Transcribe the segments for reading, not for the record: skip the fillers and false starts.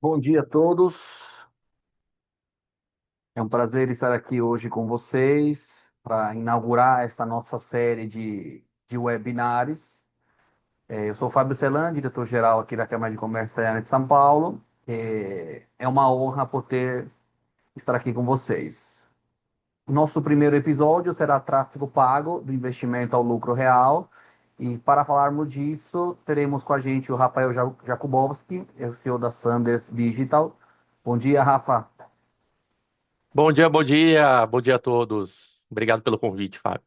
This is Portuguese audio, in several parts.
Bom dia a todos. É um prazer estar aqui hoje com vocês para inaugurar essa nossa série de webinars. Eu sou o Fábio Celan, diretor-geral aqui da Câmara de Comércio Italiana de São Paulo. É uma honra poder estar aqui com vocês. Nosso primeiro episódio será tráfego pago do investimento ao lucro real. E para falarmos disso, teremos com a gente o Rafael Jakubowski, CEO da Sanders Digital. Bom dia, Rafa. Bom dia a todos. Obrigado pelo convite, Fábio.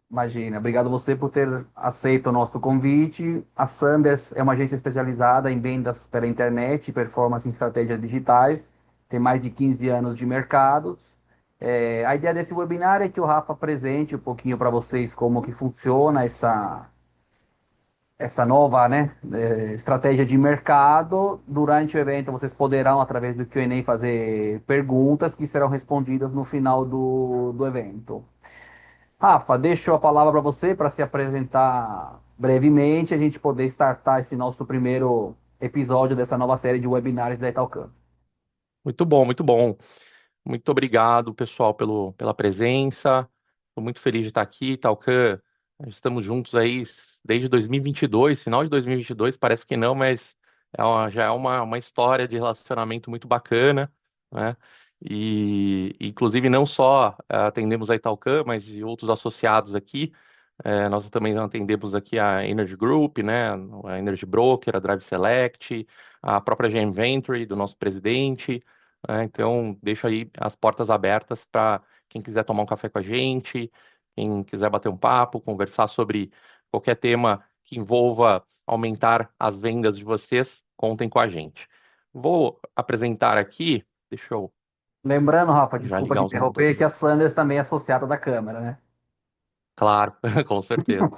Imagina, obrigado você por ter aceito o nosso convite. A Sanders é uma agência especializada em vendas pela internet e performance em estratégias digitais. Tem mais de 15 anos de mercado. A ideia desse webinar é que o Rafa apresente um pouquinho para vocês como que funciona essa nova, né, estratégia de mercado. Durante o evento, vocês poderão, através do Q&A, fazer perguntas que serão respondidas no final do evento. Rafa, deixo a palavra para você para se apresentar brevemente, a gente poder startar esse nosso primeiro episódio dessa nova série de webinars da Italcam. Muito bom, muito bom. Muito obrigado, pessoal, pela presença. Estou muito feliz de estar aqui, Talcan. Estamos juntos aí desde 2022, final de 2022, parece que não, mas já é uma história de relacionamento muito bacana, né? E, inclusive, não só atendemos a Italcan, mas de outros associados aqui. Nós também atendemos aqui a Energy Group, né, a Energy Broker, a Drive Select, a própria GM Venturi do nosso presidente. Então, deixo aí as portas abertas para quem quiser tomar um café com a gente, quem quiser bater um papo, conversar sobre qualquer tema que envolva aumentar as vendas de vocês, contem com a gente. Vou apresentar aqui, deixa eu Lembrando, Rafa, já desculpa te ligar os interromper, que a monitores. Sanders também é associada da Câmara, né? Claro, com certeza.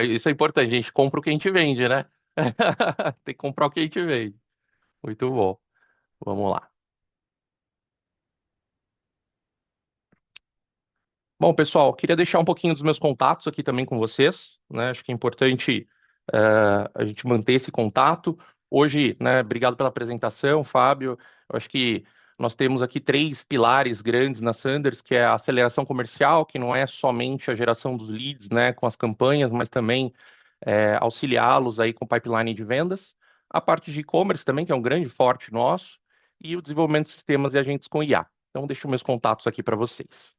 Isso é importante, a gente compra o que a gente vende, né? Tem que comprar o que a gente vende. Muito bom. Vamos lá. Bom, pessoal, queria deixar um pouquinho dos meus contatos aqui também com vocês, né? Acho que é importante a gente manter esse contato. Hoje, né, obrigado pela apresentação, Fábio. Eu acho que nós temos aqui três pilares grandes na Sanders, que é a aceleração comercial, que não é somente a geração dos leads, né, com as campanhas, mas também auxiliá-los aí com pipeline de vendas. A parte de e-commerce também, que é um grande forte nosso, e o desenvolvimento de sistemas e agentes com IA. Então, deixo meus contatos aqui para vocês.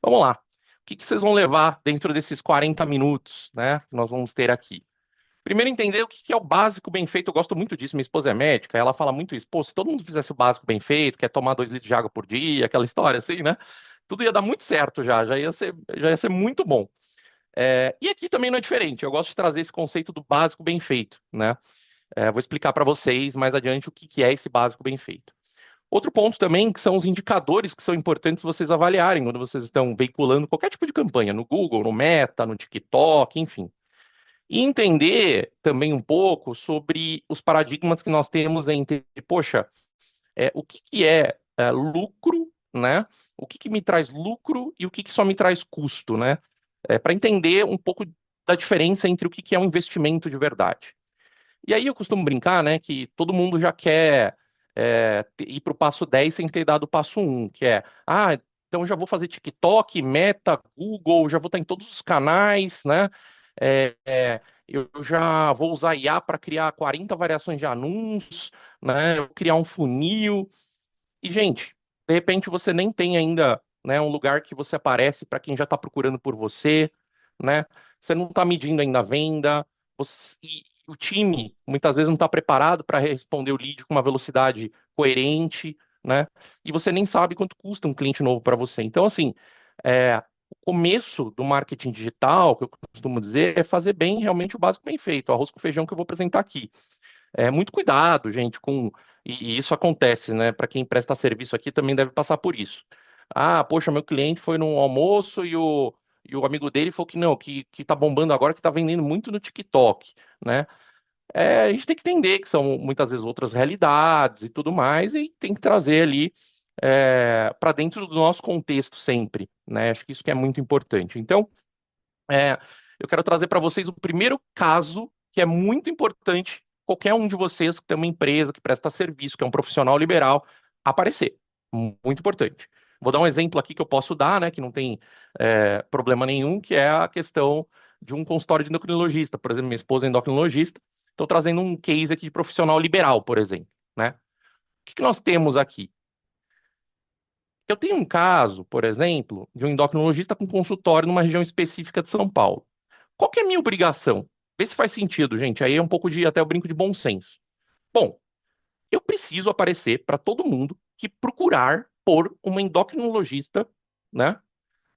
Vamos lá. O que vocês vão levar dentro desses 40 minutos, né, que nós vamos ter aqui? Primeiro, entender o que é o básico bem feito. Eu gosto muito disso. Minha esposa é médica, ela fala muito isso. Pô, se todo mundo fizesse o básico bem feito, que é tomar 2 litros de água por dia, aquela história assim, né? Tudo ia dar muito certo já ia ser muito bom. E aqui também não é diferente. Eu gosto de trazer esse conceito do básico bem feito, né? Vou explicar para vocês mais adiante o que é esse básico bem feito. Outro ponto também que são os indicadores que são importantes vocês avaliarem quando vocês estão veiculando qualquer tipo de campanha, no Google, no Meta, no TikTok, enfim. E entender também um pouco sobre os paradigmas que nós temos entre, poxa, o que é lucro, né? O que me traz lucro e o que só me traz custo, né? Para entender um pouco da diferença entre o que é um investimento de verdade. E aí eu costumo brincar, né, que todo mundo já quer ir para o passo 10 sem ter dado o passo um, que é, então eu já vou fazer TikTok, Meta, Google, já vou estar em todos os canais, né? Eu já vou usar IA para criar 40 variações de anúncios, né? Eu vou criar um funil. E, gente, de repente você nem tem ainda, né, um lugar que você aparece para quem já está procurando por você, né? Você não está medindo ainda a venda, e o time muitas vezes não está preparado para responder o lead com uma velocidade coerente, né? E você nem sabe quanto custa um cliente novo para você. Então, assim, o começo do marketing digital, que eu costumo dizer, é fazer bem realmente o básico bem feito, o arroz com feijão que eu vou apresentar aqui. Muito cuidado, gente, com. E isso acontece, né? Para quem presta serviço aqui também deve passar por isso. Poxa, meu cliente foi num almoço e o amigo dele falou que não, que tá bombando agora, que tá vendendo muito no TikTok, né? A gente tem que entender que são muitas vezes outras realidades e tudo mais, e tem que trazer ali para dentro do nosso contexto sempre, né? Acho que isso que é muito importante. Então, é, eu quero trazer para vocês o primeiro caso que é muito importante qualquer um de vocês que tem uma empresa, que presta serviço, que é um profissional liberal, aparecer. Muito importante. Vou dar um exemplo aqui que eu posso dar, né, que não tem problema nenhum, que é a questão de um consultório de endocrinologista. Por exemplo, minha esposa é endocrinologista, estou trazendo um case aqui de profissional liberal, por exemplo, né? O que que nós temos aqui? Eu tenho um caso, por exemplo, de um endocrinologista com consultório numa região específica de São Paulo. Qual que é a minha obrigação? Vê se faz sentido, gente. Aí é um pouco de, até eu brinco de bom senso. Bom, eu preciso aparecer para todo mundo que procurar por uma endocrinologista, né,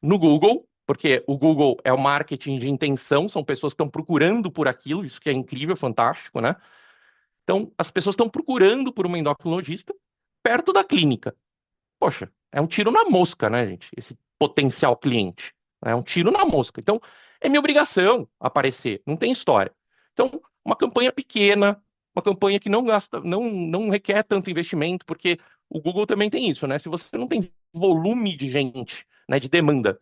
no Google, porque o Google é o marketing de intenção, são pessoas que estão procurando por aquilo, isso que é incrível, fantástico, né? Então, as pessoas estão procurando por uma endocrinologista perto da clínica. Poxa, é um tiro na mosca, né, gente? Esse potencial cliente. É um tiro na mosca. Então, é minha obrigação aparecer, não tem história. Então, uma campanha pequena, uma campanha que não gasta, não requer tanto investimento, porque o Google também tem isso, né? Se você não tem volume de gente, né, de demanda,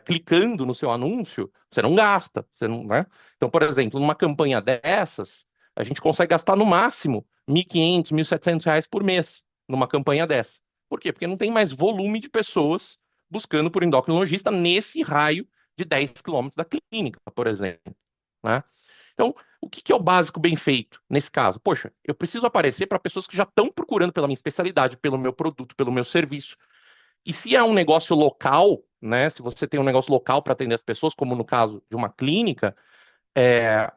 clicando no seu anúncio, você não gasta, você não, né? Então, por exemplo, numa campanha dessas, a gente consegue gastar no máximo R$ 1.500, R$ 1.700 por mês numa campanha dessa. Por quê? Porque não tem mais volume de pessoas buscando por endocrinologista nesse raio de 10 quilômetros da clínica, por exemplo, né? Então, o que que é o básico bem feito nesse caso? Poxa, eu preciso aparecer para pessoas que já estão procurando pela minha especialidade, pelo meu produto, pelo meu serviço. E se é um negócio local, né? Se você tem um negócio local para atender as pessoas, como no caso de uma clínica,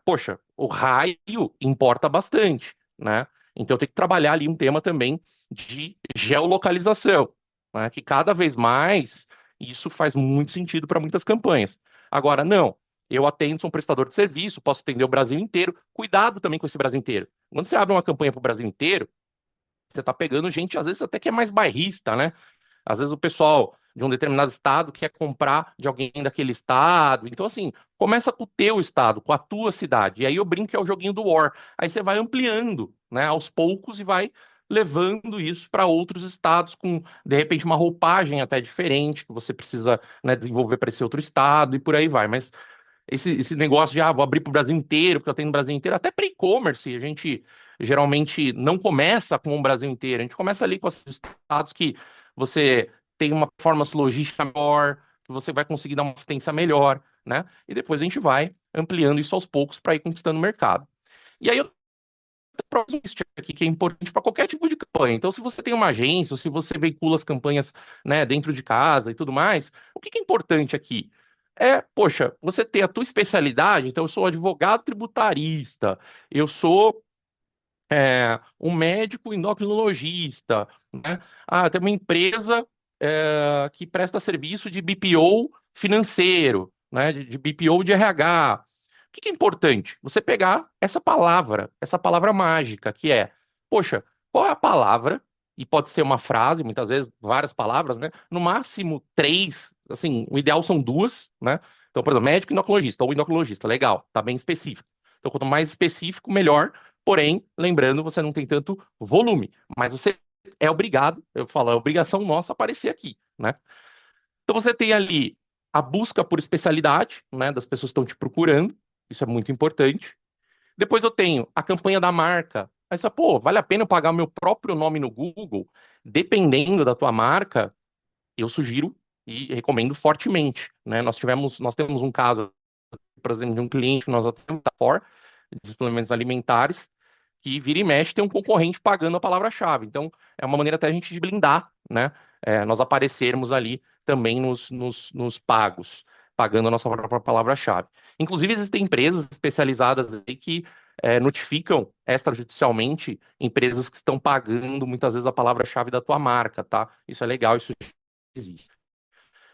poxa, o raio importa bastante, né? Então eu tenho que trabalhar ali um tema também de geolocalização, né? Que cada vez mais isso faz muito sentido para muitas campanhas. Agora, não, eu atendo, sou um prestador de serviço, posso atender o Brasil inteiro. Cuidado também com esse Brasil inteiro. Quando você abre uma campanha para o Brasil inteiro, você está pegando gente, às vezes, até que é mais bairrista, né? Às vezes o pessoal de um determinado estado quer comprar de alguém daquele estado. Então, assim, começa com o teu estado, com a tua cidade. E aí eu brinco que é o joguinho do War. Aí você vai ampliando, né, aos poucos e vai levando isso para outros estados com, de repente, uma roupagem até diferente que você precisa, né, desenvolver para esse outro estado e por aí vai. Mas esse negócio de, vou abrir para o Brasil inteiro, porque eu tenho no Brasil inteiro, até para e-commerce, a gente geralmente não começa com o Brasil inteiro, a gente começa ali com os estados que você tem uma performance logística melhor, que você vai conseguir dar uma assistência melhor, né? E depois a gente vai ampliando isso aos poucos para ir conquistando o mercado. E aí eu tenho isso aqui que é importante para qualquer tipo de campanha. Então, se você tem uma agência, ou se você veicula as campanhas, né, dentro de casa e tudo mais, o que que é importante aqui? Poxa, você ter a tua especialidade, então eu sou advogado tributarista, eu sou um médico endocrinologista, né? Tem uma empresa que presta serviço de BPO financeiro, né? De BPO de RH. O que que é importante? Você pegar essa palavra mágica, que é, poxa, qual é a palavra? E pode ser uma frase, muitas vezes várias palavras, né? No máximo três, assim, o ideal são duas, né? Então, por exemplo, médico endocrinologista ou endocrinologista, legal, tá bem específico. Então, quanto mais específico, melhor. Porém, lembrando, você não tem tanto volume, mas você é obrigado, eu falo, é obrigação nossa aparecer aqui, né? Então você tem ali a busca por especialidade, né, das pessoas que estão te procurando, isso é muito importante. Depois eu tenho a campanha da marca. Aí você fala, pô, vale a pena eu pagar o meu próprio nome no Google? Dependendo da tua marca, eu sugiro e recomendo fortemente, né? Nós temos um caso, por exemplo, de um cliente que nós atendemos da For, de suplementos alimentares, que vira e mexe tem um concorrente pagando a palavra-chave. Então, é uma maneira até a gente de blindar, né? Nós aparecermos ali também nos pagos, pagando a nossa própria palavra-chave. Inclusive, existem empresas especializadas aí que notificam extrajudicialmente empresas que estão pagando muitas vezes a palavra-chave da tua marca, tá? Isso é legal, isso existe.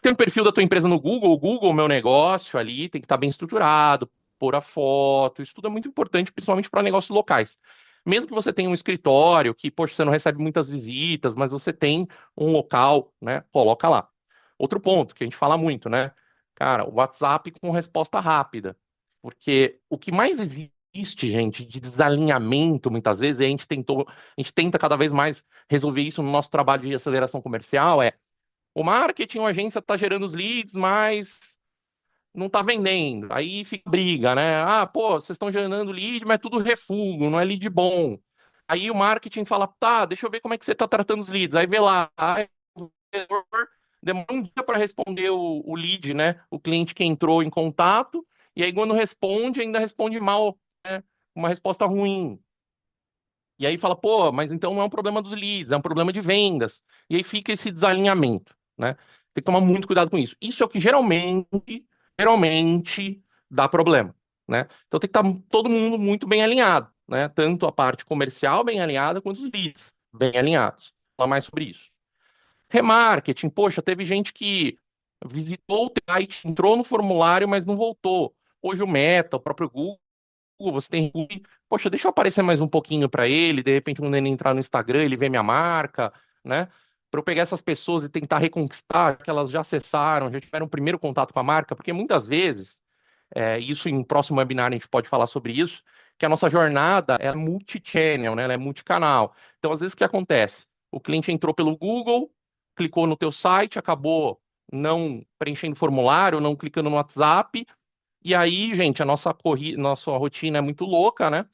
Tem um perfil da tua empresa no Google, o Google Meu Negócio ali tem que estar bem estruturado, pôr a foto, isso tudo é muito importante, principalmente para negócios locais. Mesmo que você tenha um escritório que, poxa, você não recebe muitas visitas, mas você tem um local, né? Coloca lá. Outro ponto que a gente fala muito, né? Cara, o WhatsApp com resposta rápida. Porque o que mais existe, gente, de desalinhamento, muitas vezes, e a gente tenta cada vez mais resolver isso no nosso trabalho de aceleração comercial, o marketing, a agência está gerando os leads, mas não tá vendendo. Aí fica briga, né? Ah, pô, vocês estão gerando lead, mas é tudo refúgio, não é lead bom. Aí o marketing fala, tá, deixa eu ver como é que você tá tratando os leads. Aí vê lá, aí o vendedor demora um dia para responder o lead, né? O cliente que entrou em contato, e aí quando responde, ainda responde mal, né? Uma resposta ruim. E aí fala, pô, mas então não é um problema dos leads, é um problema de vendas. E aí fica esse desalinhamento, né? Tem que tomar muito cuidado com isso. Isso é o que geralmente dá problema, né? Então tem que estar todo mundo muito bem alinhado, né? Tanto a parte comercial bem alinhada, quanto os leads bem alinhados. Vou falar mais sobre isso. Remarketing, poxa, teve gente que visitou o site, entrou no formulário, mas não voltou. Hoje o Meta, o próprio Google, você tem, poxa, deixa eu aparecer mais um pouquinho para ele, de repente quando ele entrar no Instagram, ele vê minha marca, né? Para eu pegar essas pessoas e tentar reconquistar, que elas já acessaram, já tiveram o primeiro contato com a marca, porque muitas vezes, isso em próximo webinar a gente pode falar sobre isso, que a nossa jornada é multi-channel, né? Ela é multicanal. Então, às vezes, o que acontece? O cliente entrou pelo Google, clicou no teu site, acabou não preenchendo formulário, não clicando no WhatsApp, e aí, gente, a nossa rotina é muito louca, né?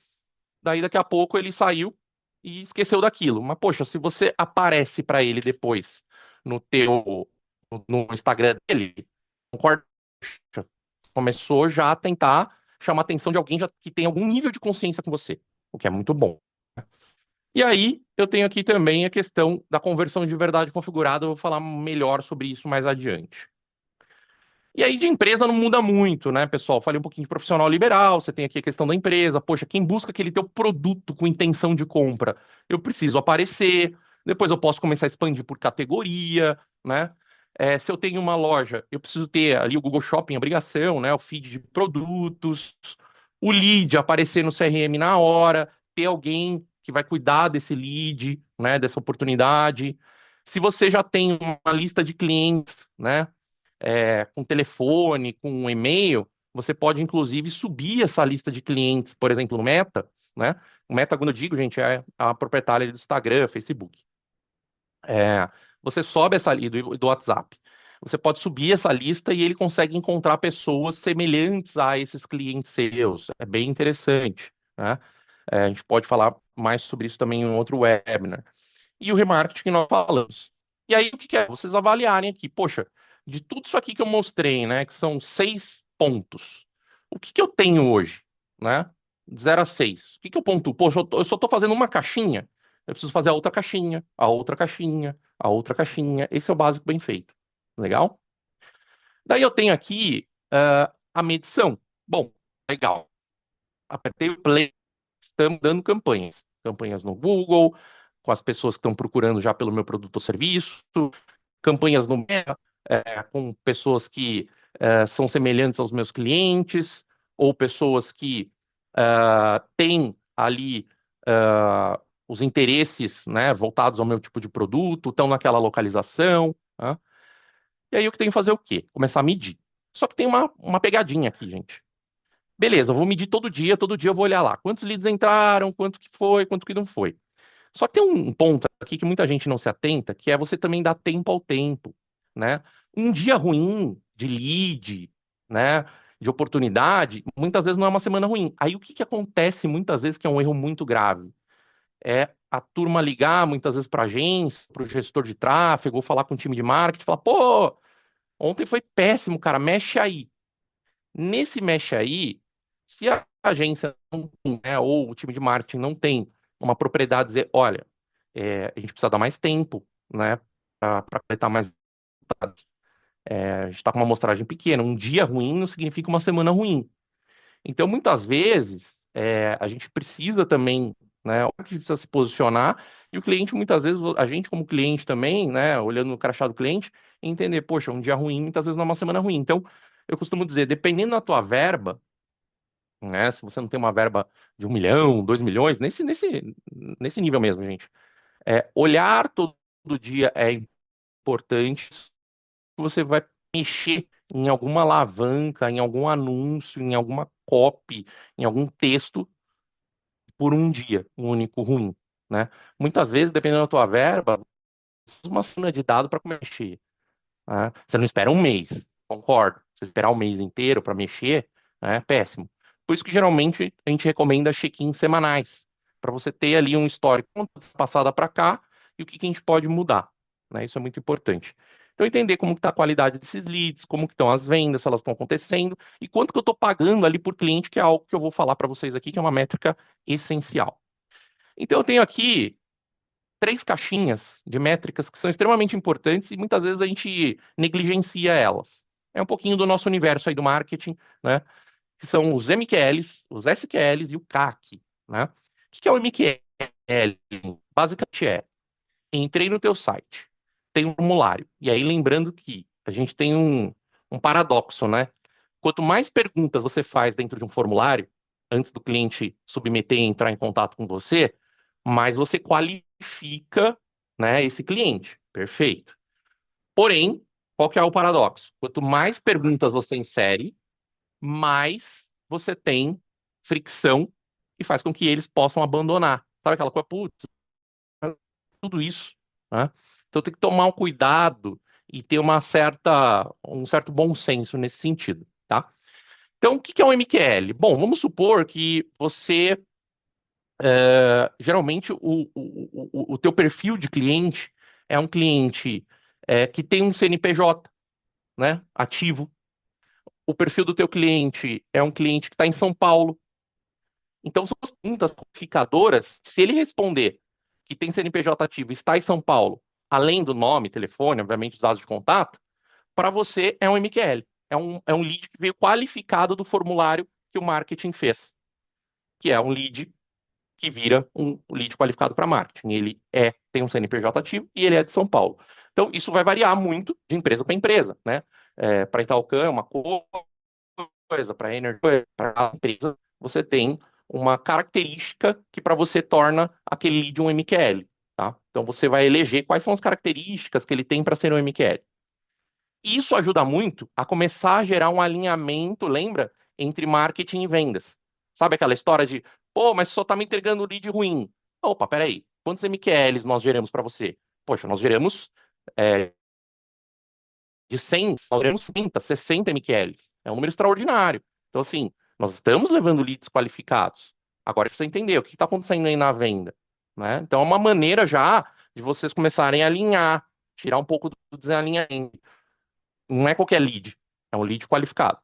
Daí daqui a pouco ele saiu e esqueceu daquilo. Mas poxa, se você aparece para ele depois no teu no Instagram dele, concorda? Começou já a tentar chamar a atenção de alguém que tem algum nível de consciência com você, o que é muito bom. E aí, eu tenho aqui também a questão da conversão de verdade configurada, eu vou falar melhor sobre isso mais adiante. E aí de empresa não muda muito, né, pessoal? Falei um pouquinho de profissional liberal, você tem aqui a questão da empresa. Poxa, quem busca aquele teu produto com intenção de compra, eu preciso aparecer. Depois eu posso começar a expandir por categoria, né? Se eu tenho uma loja, eu preciso ter ali o Google Shopping, obrigação, né? O feed de produtos, o lead aparecer no CRM na hora, ter alguém que vai cuidar desse lead, né? Dessa oportunidade. Se você já tem uma lista de clientes, né? Com telefone, com e-mail, você pode inclusive subir essa lista de clientes, por exemplo, no Meta, né? O Meta, quando eu digo, gente, é a proprietária do Instagram, Facebook. É, você sobe essa lista do WhatsApp. Você pode subir essa lista e ele consegue encontrar pessoas semelhantes a esses clientes seus. É bem interessante, né? A gente pode falar mais sobre isso também em um outro webinar. E o remarketing que nós falamos. E aí, o que que é? Vocês avaliarem aqui, poxa, de tudo isso aqui que eu mostrei, né, que são 6 pontos, o que que eu tenho hoje, né? De 0 a 6. O que que eu pontuo? Poxa, eu só estou fazendo uma caixinha, eu preciso fazer a outra caixinha, a outra caixinha, a outra caixinha. Esse é o básico bem feito. Legal? Daí eu tenho aqui a medição. Bom, legal. Apertei o play, estamos dando campanhas. Campanhas no Google, com as pessoas que estão procurando já pelo meu produto ou serviço, campanhas no Meta, com pessoas que são semelhantes aos meus clientes, ou pessoas que têm ali os interesses, né, voltados ao meu tipo de produto, estão naquela localização. Né? E aí eu tenho que fazer o quê? Começar a medir. Só que tem uma pegadinha aqui, gente. Beleza, eu vou medir todo dia eu vou olhar lá. Quantos leads entraram, quanto que foi, quanto que não foi. Só que tem um ponto aqui que muita gente não se atenta, que é você também dar tempo ao tempo, né? Um dia ruim de lead, né, de oportunidade, muitas vezes não é uma semana ruim. Aí o que que acontece muitas vezes que é um erro muito grave? É a turma ligar muitas vezes para agência, para o gestor de tráfego, ou falar com o time de marketing, falar, pô, ontem foi péssimo, cara, mexe aí. Nesse mexe aí, se a agência não tem, né, ou o time de marketing não tem uma propriedade, dizer, olha, a gente precisa dar mais tempo, né, para coletar mais dados. A gente está com uma amostragem pequena. Um dia ruim não significa uma semana ruim. Então, muitas vezes, a gente precisa também, né, a gente precisa se posicionar e o cliente, muitas vezes, a gente como cliente também, né, olhando no crachá do cliente, entender, poxa, um dia ruim, muitas vezes não é uma semana ruim. Então, eu costumo dizer, dependendo da tua verba, né, se você não tem uma verba de 1 milhão, 2 milhões, nesse nível mesmo, gente, olhar todo dia é importante, você vai mexer em alguma alavanca, em algum anúncio, em alguma copy, em algum texto por um dia, um único ruim, né? Muitas vezes, dependendo da tua verba, você usa uma cena de dado para mexer, né? Você não espera um mês, concordo. Você esperar o mês inteiro para mexer, né, é péssimo. Por isso que geralmente a gente recomenda check-ins semanais, para você ter ali um histórico passada para cá e o que que a gente pode mudar, né? Isso é muito importante. Então, entender como está a qualidade desses leads, como que estão as vendas, se elas estão acontecendo, e quanto que eu estou pagando ali por cliente, que é algo que eu vou falar para vocês aqui, que é uma métrica essencial. Então, eu tenho aqui três caixinhas de métricas que são extremamente importantes e muitas vezes a gente negligencia elas. É um pouquinho do nosso universo aí do marketing, né? Que são os MQLs, os SQLs e o CAC, né? O que é o MQL? Basicamente entrei no teu site, tem um formulário. E aí lembrando que a gente tem um paradoxo, né? Quanto mais perguntas você faz dentro de um formulário, antes do cliente submeter e entrar em contato com você, mais você qualifica, né, esse cliente. Perfeito. Porém, qual que é o paradoxo? Quanto mais perguntas você insere, mais você tem fricção e faz com que eles possam abandonar. Sabe aquela coisa, putz, tudo isso, né? Então tem que tomar um cuidado e ter um certo bom senso nesse sentido, tá? Então, o que que é um MQL? Bom, vamos supor que você, geralmente, o teu perfil de cliente é um cliente que tem um CNPJ, né, ativo. O perfil do teu cliente é um cliente que está em São Paulo. Então, são as perguntas qualificadoras. Se ele responder que tem CNPJ ativo e está em São Paulo, além do nome, telefone, obviamente, os dados de contato, para você é um MQL. É um lead que veio qualificado do formulário que o marketing fez, que é um lead que vira um lead qualificado para marketing. Tem um CNPJ ativo e ele é de São Paulo. Então, isso vai variar muito de empresa para empresa, né? Para Itaúcan é uma coisa, para Energy, para empresa, você tem uma característica que para você torna aquele lead um MQL, tá? Então, você vai eleger quais são as características que ele tem para ser um MQL. Isso ajuda muito a começar a gerar um alinhamento, lembra? Entre marketing e vendas. Sabe aquela história de, pô, mas só tá me entregando lead ruim. Opa, peraí. Quantos MQLs nós geramos para você? Poxa, nós geramos de 100, nós geramos 30, 60 MQLs. É um número extraordinário. Então, assim, nós estamos levando leads qualificados. Agora é você entender o que está acontecendo aí na venda, né? Então, é uma maneira já de vocês começarem a alinhar, tirar um pouco do desalinhamento. Não é qualquer lead, é um lead qualificado.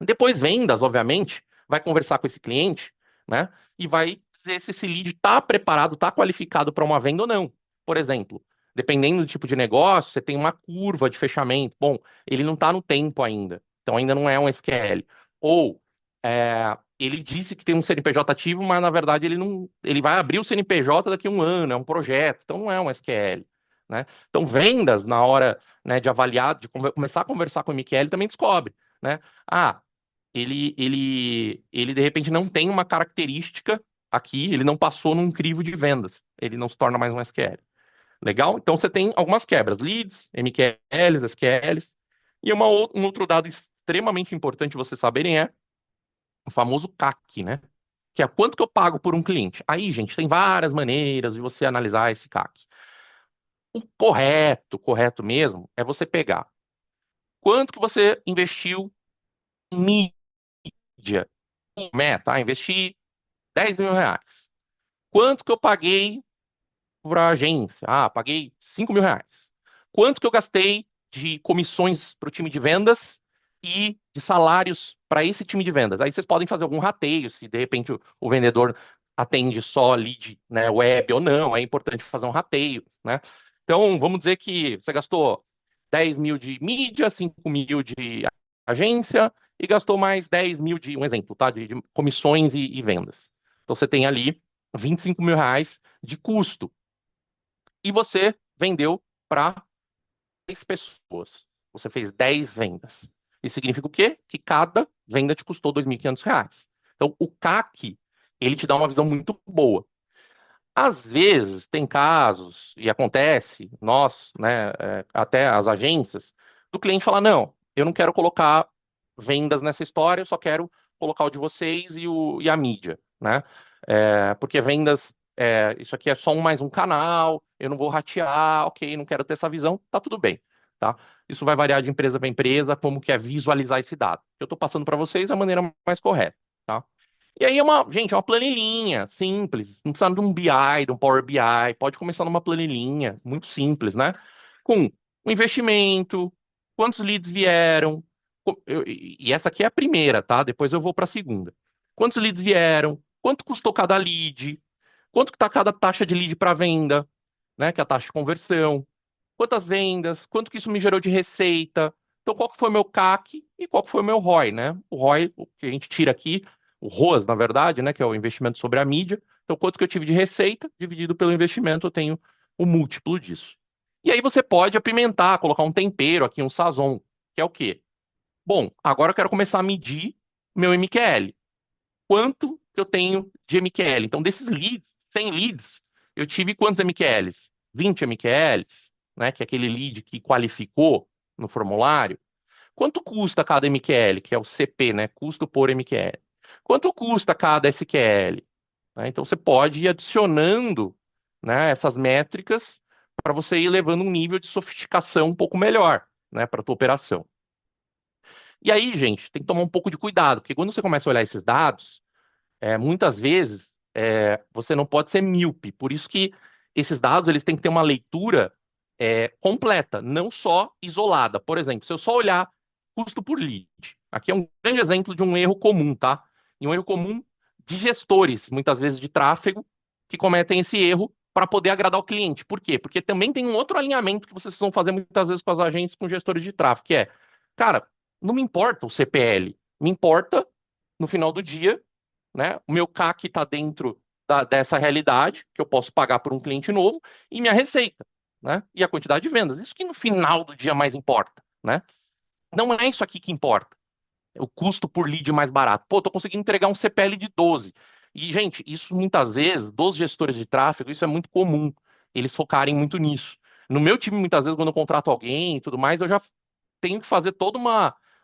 Depois, vendas, obviamente, vai conversar com esse cliente, né? E vai ver se esse lead está preparado, está qualificado para uma venda ou não. Por exemplo, dependendo do tipo de negócio, você tem uma curva de fechamento. Bom, ele não está no tempo ainda, então ainda não é um SQL. Ou ele disse que tem um CNPJ ativo, mas na verdade ele não, ele vai abrir o CNPJ daqui a um ano, é um projeto, então não é um SQL, né? Então, vendas, na hora, né, de avaliar, de começar a conversar com o MQL, também descobre, né? Ah, ele de repente não tem uma característica aqui, ele não passou num crivo de vendas, ele não se torna mais um SQL. Legal? Então você tem algumas quebras, leads, MQLs, SQLs, e um outro dado extremamente importante vocês saberem é o famoso CAC, né? Que é quanto que eu pago por um cliente. Aí, gente, tem várias maneiras de você analisar esse CAC. O correto mesmo, é você pegar quanto que você investiu em mídia. Meta, investi R$ 10.000. Quanto que eu paguei para a agência? Ah, paguei R$ 5.000. Quanto que eu gastei de comissões para o time de vendas e de salários para esse time de vendas? Aí vocês podem fazer algum rateio, se de repente o vendedor atende só lead, né, web ou não, é importante fazer um rateio, né? Então, vamos dizer que você gastou 10 mil de mídia, 5 mil de agência e gastou mais 10 mil um exemplo, tá? De comissões e vendas. Então, você tem ali R$ 25.000 de custo e você vendeu para 10 pessoas. Você fez 10 vendas. Isso significa o quê? Que cada venda te custou R$ 2.500. Então, o CAC, ele te dá uma visão muito boa. Às vezes, tem casos, e acontece, nós, né, até as agências, do cliente falar, não, eu não quero colocar vendas nessa história, eu só quero colocar o de vocês e a mídia, né? Porque vendas, isso aqui é só mais um canal, eu não vou ratear, ok, não quero ter essa visão, tá tudo bem. tá? Isso vai variar de empresa para empresa, como que é visualizar esse dado. Eu estou passando para vocês a maneira mais correta, tá? E aí gente, é uma planilhinha simples, não precisa de um BI, de um Power BI, pode começar numa planilhinha, muito simples, né? Com o investimento, quantos leads vieram, e essa aqui é a primeira, tá? Depois eu vou para a segunda. Quantos leads vieram, quanto custou cada lead, quanto que está cada taxa de lead para venda, né? Que é a taxa de conversão, quantas vendas, quanto que isso me gerou de receita. Então, qual que foi o meu CAC e qual que foi o meu ROI, né? O ROI, o que a gente tira aqui, o ROAS, na verdade, né, que é o investimento sobre a mídia. Então, quanto que eu tive de receita dividido pelo investimento, eu tenho o múltiplo disso. E aí você pode apimentar, colocar um tempero aqui, um sazon, que é o quê? Bom, agora eu quero começar a medir meu MQL. Quanto que eu tenho de MQL? Então, desses leads, 100 leads, eu tive quantos MQLs? 20 MQLs, né, que é aquele lead que qualificou no formulário. Quanto custa cada MQL, que é o CP, né, custo por MQL? Quanto custa cada SQL? Né? Então, você pode ir adicionando, né, essas métricas para você ir levando um nível de sofisticação um pouco melhor, né, para a tua operação. E aí, gente, tem que tomar um pouco de cuidado, porque quando você começa a olhar esses dados, muitas vezes você não pode ser míope. Por isso que esses dados eles têm que ter uma leitura completa, não só isolada. Por exemplo, se eu só olhar custo por lead, aqui é um grande exemplo de um erro comum, tá? E um erro comum de gestores, muitas vezes de tráfego, que cometem esse erro para poder agradar o cliente. Por quê? Porque também tem um outro alinhamento que vocês vão fazer muitas vezes com as agências, com gestores de tráfego, que é, cara, não me importa o CPL, me importa no final do dia, né? O meu CAC está dentro dessa realidade, que eu posso pagar por um cliente novo, e minha receita, né? E a quantidade de vendas. Isso que no final do dia mais importa, né? Não é isso aqui que importa. É o custo por lead mais barato. Pô, tô conseguindo entregar um CPL de 12. E, gente, isso muitas vezes, dos gestores de tráfego, isso é muito comum. Eles focarem muito nisso. No meu time, muitas vezes, quando eu contrato alguém e tudo mais, eu já tenho que fazer todo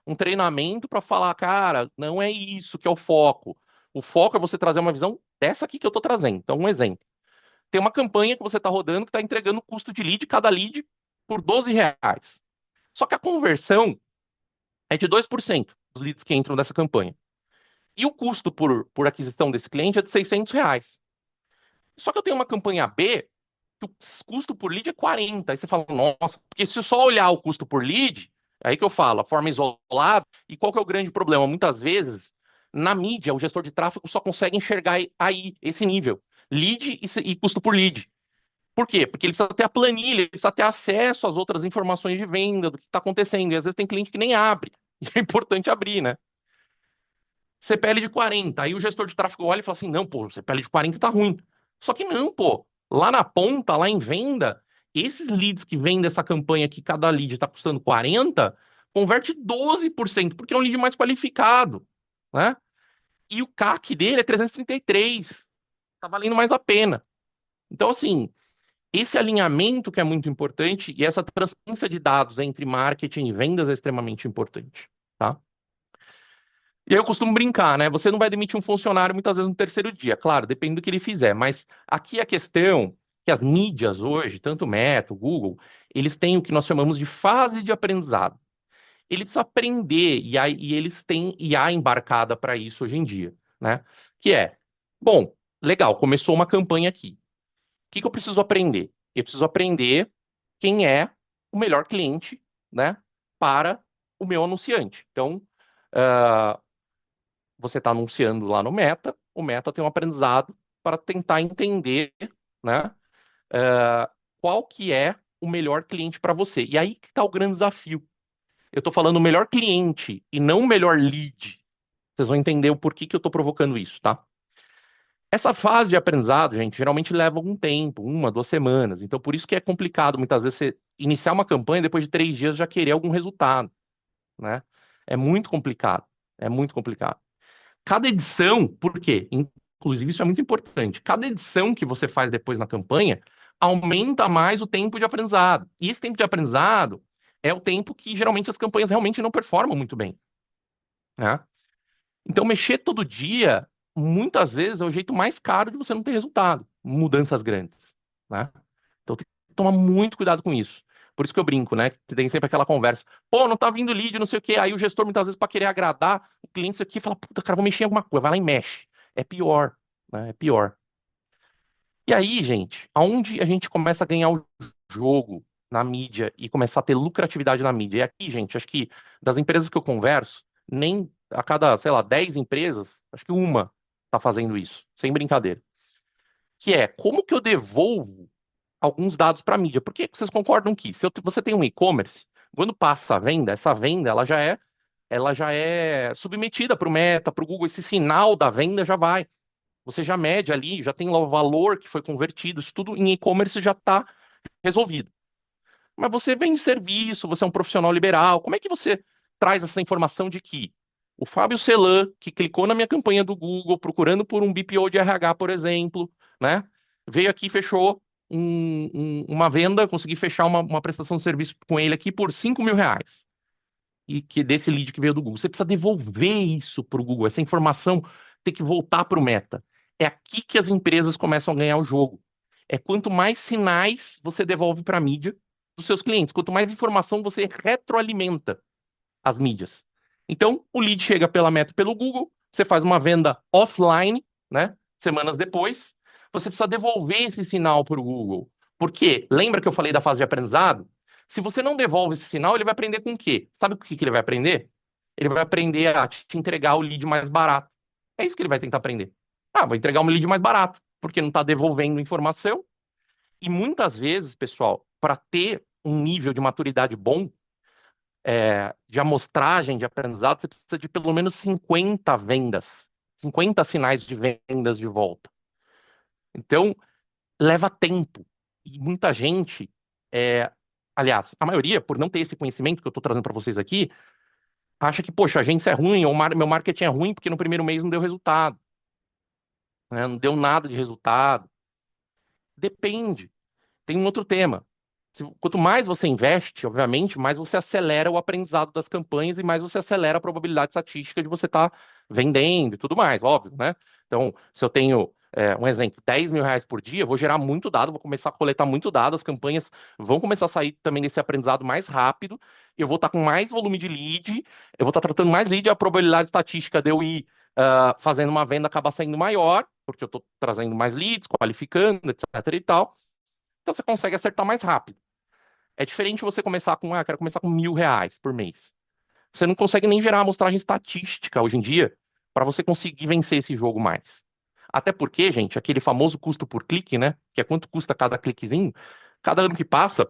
um treinamento para falar, cara, não é isso que é o foco. O foco é você trazer uma visão dessa aqui que eu estou trazendo. Então, um exemplo. Tem uma campanha que você está rodando que está entregando o custo de lead, cada lead, por R$ 12. Só que a conversão é de 2% dos leads que entram dessa campanha. E o custo por aquisição desse cliente é de R$ 600. Só que eu tenho uma campanha B que o custo por lead é 40. Aí você fala, nossa, porque se eu só olhar o custo por lead, é aí que eu falo, a forma isolada, e qual que é o grande problema? Muitas vezes, na mídia, o gestor de tráfego só consegue enxergar aí esse nível, lead e custo por lead. Por quê? Porque ele precisa ter a planilha, ele precisa ter acesso às outras informações de venda, do que está acontecendo, e às vezes tem cliente que nem abre, e é importante abrir, né? CPL de 40. Aí o gestor de tráfego olha e fala assim: não, pô, CPL de 40 tá ruim. Só que não, pô. Lá na ponta, lá em venda, esses leads que vêm dessa campanha que cada lead está custando 40, converte 12%, porque é um lead mais qualificado, né? E o CAC dele é 333. Tá valendo mais a pena. Então, assim, esse alinhamento que é muito importante e essa transferência de dados entre marketing e vendas é extremamente importante, tá? E aí eu costumo brincar, né? Você não vai demitir um funcionário muitas vezes no terceiro dia, claro, depende do que ele fizer, mas aqui a questão que as mídias hoje, tanto o Meta, o Google, eles têm o que nós chamamos de fase de aprendizado. Ele precisa aprender e eles têm IA embarcada para isso hoje em dia, né? Que é, bom, legal, começou uma campanha aqui. O que que eu preciso aprender? Eu preciso aprender quem é o melhor cliente, né, para o meu anunciante. Então, ah, você está anunciando lá no Meta, o Meta tem um aprendizado para tentar entender, né, qual que é o melhor cliente para você. E aí que está o grande desafio. Eu estou falando o melhor cliente e não o melhor lead. Vocês vão entender o porquê que eu estou provocando isso, tá? Essa fase de aprendizado, gente, geralmente leva algum tempo, 1, 2 semanas. Então, por isso que é complicado muitas vezes você iniciar uma campanha e depois de 3 dias já querer algum resultado, né? É muito complicado. É muito complicado. Cada edição, por quê? Inclusive, isso é muito importante. Cada edição que você faz depois na campanha aumenta mais o tempo de aprendizado. E esse tempo de aprendizado é o tempo que geralmente as campanhas realmente não performam muito bem, né? Então, mexer todo dia, muitas vezes, é o jeito mais caro de você não ter resultado. Mudanças grandes, né? Então, tem que tomar muito cuidado com isso. Por isso que eu brinco, né? Que tem sempre aquela conversa. Pô, não tá vindo lead, não sei o quê. Aí o gestor, muitas vezes, para querer agradar o cliente, isso aqui, fala, puta, cara, vou mexer em alguma coisa. Vai lá e mexe. É pior, né? É pior. E aí, gente, aonde a gente começa a ganhar o jogo na mídia e começar a ter lucratividade na mídia? E aqui, gente, acho que das empresas que eu converso, nem a cada, sei lá, 10 empresas, acho que uma tá fazendo isso, sem brincadeira. Que é, como que eu devolvo alguns dados para a mídia? Porque vocês concordam que se você tem um e-commerce, quando passa a venda, essa venda ela já é submetida para o Meta, para o Google, esse sinal da venda já vai. Você já mede ali, já tem lá o valor que foi convertido, isso tudo em e-commerce já está resolvido. Mas você vende serviço, você é um profissional liberal, como é que você traz essa informação de que o Fábio Celan, que clicou na minha campanha do Google, procurando por um BPO de RH, por exemplo, né, veio aqui e fechou uma venda, consegui fechar uma prestação de serviço com ele aqui por R$ 5.000 e que desse lead que veio do Google. Você precisa devolver isso para o Google. Essa informação tem que voltar para o Meta. É aqui que as empresas começam a ganhar o jogo. É quanto mais sinais você devolve para a mídia dos seus clientes, quanto mais informação você retroalimenta as mídias. Então, o lead chega pela Meta, pelo Google, você faz uma venda offline, né? Semanas depois, você precisa devolver esse sinal para o Google. Porque, lembra que eu falei da fase de aprendizado? Se você não devolve esse sinal, ele vai aprender com o quê? Sabe o que que ele vai aprender? Ele vai aprender a te entregar o lead mais barato. É isso que ele vai tentar aprender. Ah, vou entregar um lead mais barato, porque não está devolvendo informação. E muitas vezes, pessoal, para ter um nível de maturidade bom, de amostragem, de aprendizado, você precisa de pelo menos 50 vendas, 50 sinais de vendas de volta. Então, leva tempo. E muita gente, é, aliás, a maioria, por não ter esse conhecimento que eu estou trazendo para vocês aqui, acha que, poxa, a agência é ruim, ou meu marketing é ruim porque no primeiro mês não deu resultado, né? Não deu nada de resultado. Depende. Tem um outro tema. Quanto mais você investe, obviamente, mais você acelera o aprendizado das campanhas e mais você acelera a probabilidade estatística de você estar vendendo e tudo mais, óbvio, né? Então, se eu tenho, um exemplo, R$ 10.000 por dia, eu vou gerar muito dado, vou começar a coletar muito dado, as campanhas vão começar a sair também desse aprendizado mais rápido, eu vou estar com mais volume de lead, eu vou estar tratando mais lead, a probabilidade estatística de eu ir fazendo uma venda acaba sendo maior, porque eu estou trazendo mais leads, qualificando, etc e tal. Então você consegue acertar mais rápido. É diferente você começar com, quero começar com R$ 1.000 por mês. Você não consegue nem gerar amostragem estatística hoje em dia para você conseguir vencer esse jogo mais. Até porque, gente, aquele famoso custo por clique, né? Que é quanto custa cada cliquezinho, cada ano que passa,